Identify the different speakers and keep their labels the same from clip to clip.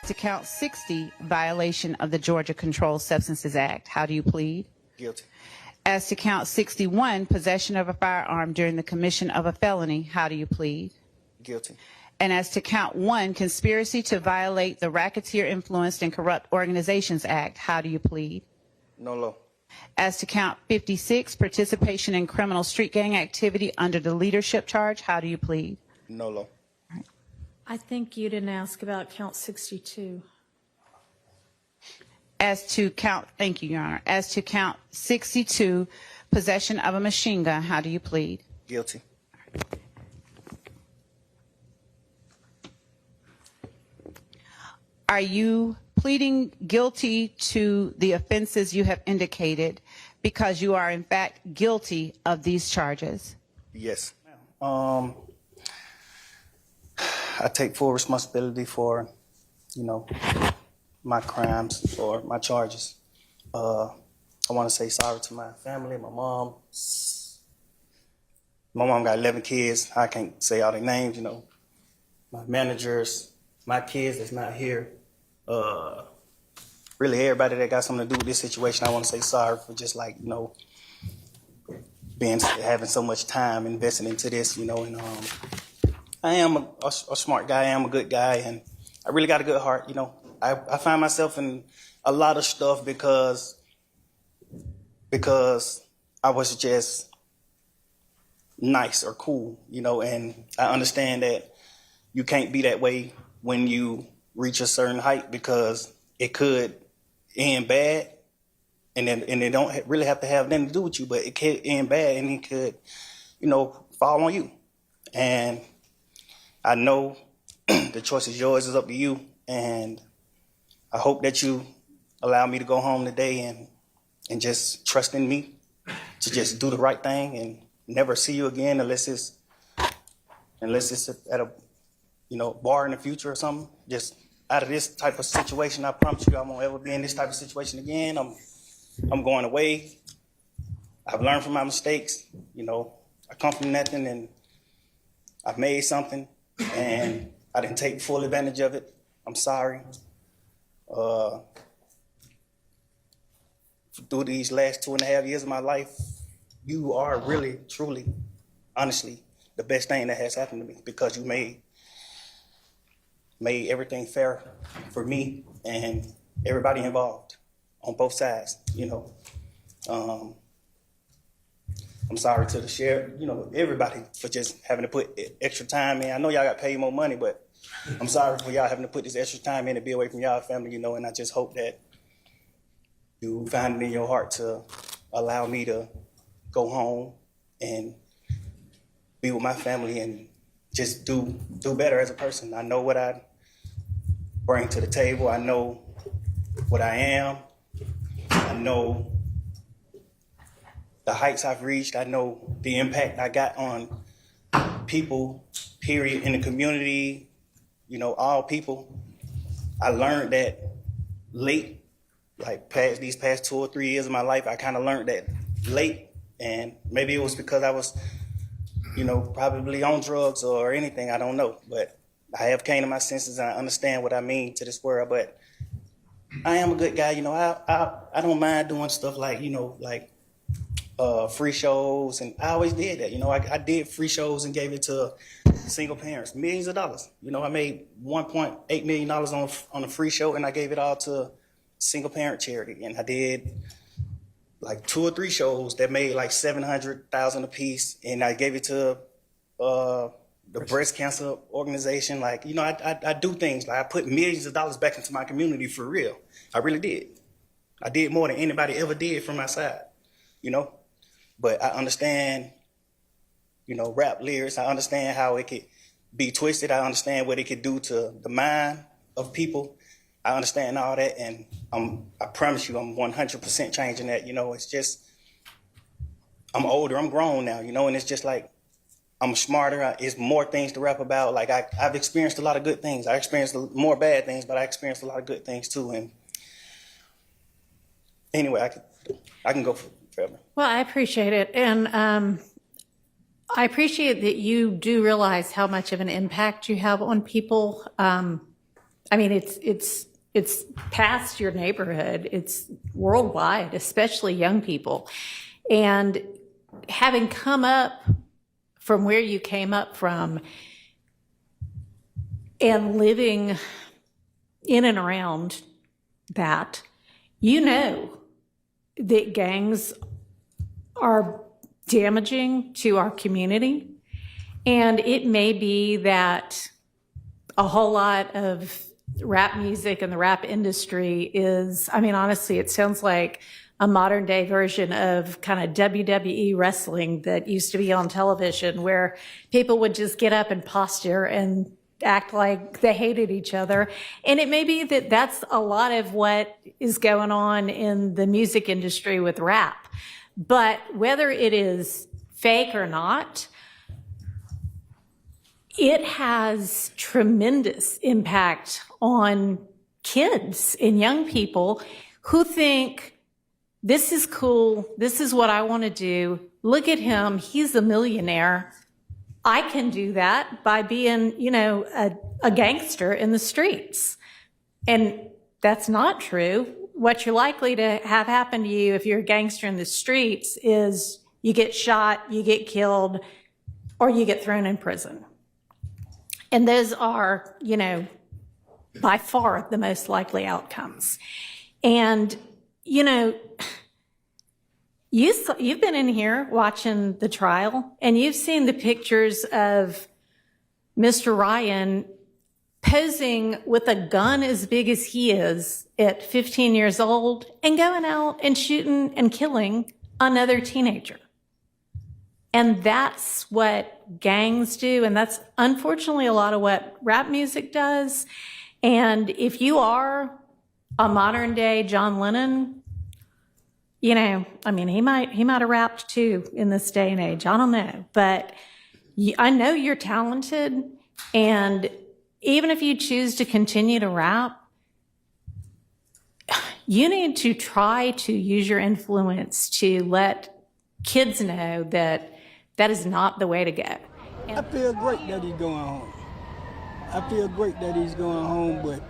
Speaker 1: To count 60, violation of the Georgia Controlled Substances Act, how do you plead?
Speaker 2: Guilty.
Speaker 1: As to count 61, possession of a firearm during the commission of a felony, how do you plead?
Speaker 2: Guilty.
Speaker 1: And as to count 1, conspiracy to violate the Racketeer Influenced and Corrupt Organizations Act, how do you plead?
Speaker 2: No law.
Speaker 1: As to count 56, participation in criminal street gang activity under the leadership charge, how do you plead?
Speaker 2: No law.
Speaker 3: I think you didn't ask about count 62.
Speaker 1: As to count, thank you, Your Honor. As to count 62, possession of a machine gun, how do you plead?
Speaker 2: Guilty.
Speaker 1: Are you pleading guilty to the offenses you have indicated because you are in fact guilty of these charges?
Speaker 2: Yes. I take full responsibility for, my crimes or my charges. I want to say sorry to my family, my mom. My mom got 11 kids. I can't say all their names, my managers, my kids that's not here. Really everybody that got something to do with this situation, I want to say sorry for just having so much time invested into this, and I am a smart guy, I am a good guy, and I really got a good heart, I find myself in a lot of stuff because I was just nice or cool, and I understand that you can't be that way when you reach a certain height because it could end bad, and it don't really have to have nothing to do with you, but it could end bad and it could, fall on you. And I know the choice is yours, it's up to you, and I hope that you allow me to go home today and just trust in me to just do the right thing and never see you again unless it's at a bar in the future or something. Just out of this type of situation, I promise you I won't ever be in this type of situation again. I'm going away. I've learned from my mistakes. I come from nothing and I've made something and I didn't take full advantage of it. I'm sorry. Through these last 2.5 years of my life, you are really, truly, honestly, the best thing that has happened to me because you made everything fair for me and everybody involved on both sides, I'm sorry to the sheriff, everybody for just having to put extra time in. I know y'all got paid more money, but I'm sorry for y'all having to put this extra time in to be away from y'all family, and I just hope that you find it in your heart to allow me to go home and be with my family and just do better as a person. I know what I bring to the table. I know what I am. I know the heights I've reached. I know the impact I got on people, period, in the community, all people. I learned that late, these past 2 or 3 years of my life, I kind of learned that late. And maybe it was because I was, probably on drugs or anything, I don't know. But I have came to my senses and I understand what I mean to this world. But I am a good guy, I don't mind doing stuff like free shows, and I always did that. I did free shows and gave it to single parents, millions of dollars. I made $1.8 million on a free show, and I gave it all to single parent charity. And I did 2 or 3 shows that made $700,000 a piece, and I gave it to the breast cancer organization. I do things I put millions of dollars back into my community for real. I really did. I did more than anybody ever did from my side, But I understand, rap lyrics. I understand how it could be twisted. I understand what it could do to the mind of people. I understand all that, and I promise you I'm 100% changing that. It's just, I'm older, I'm grown now, and it's just I'm smarter. It's more things to rap about. I've experienced a lot of good things. I experienced more bad things, but I experienced a lot of good things too. And anyway, I can go forever.
Speaker 3: Well, I appreciate it. And I appreciate that you do realize how much of an impact you have on people. I mean, it's past your neighborhood. It's worldwide, especially young people. And having come up from where you came up from and living in and around that, you know that gangs are damaging to our community. And it may be that a whole lot of rap music and the rap industry is, I mean, honestly, it sounds like a modern day version of kind of WWE wrestling that used to be on television, where people would just get up and posture and act like they hated each other. And it may be that that's a lot of what is going on in the music industry with rap. But whether it is fake or not, it has tremendous impact on kids and young people who think, this is cool, this is what I want to do. Look at him, he's a millionaire. I can do that by being, you know, a gangster in the streets. And that's not true. What you're likely to have happen to you if you're a gangster in the streets is you get shot, you get killed, or you get thrown in prison. And those are, you know, by far the most likely outcomes. And, you know, you've been in here watching the trial, and you've seen the pictures of Mr. Ryan posing with a gun as big as he is at 15 years old and going out and shooting and killing another teenager. And that's what gangs do, and that's unfortunately a lot of what rap music does. And if you are a modern day John Lennon, you know, I mean, he might have rapped too in this day and age. I don't know, but I know you're talented, and even if you choose to continue to rap, you need to try to use your influence to let kids know that that is not the way to go.
Speaker 4: I feel great that he's going home. I feel great that he's going home, but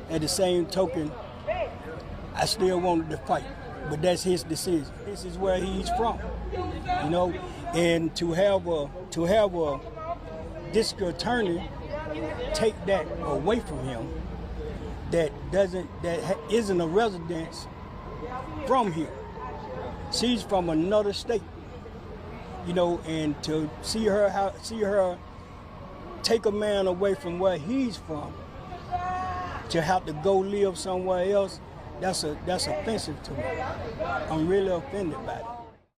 Speaker 4: at the same token, I still wanted to fight. But that's his decision. This is where he's from, you know. And to have a district attorney take that away from him, that isn't a resident from here. She's from another state, you know, and to see her take a man away from where he's from to have to go live somewhere else, that's offensive to me. I'm really offended by it.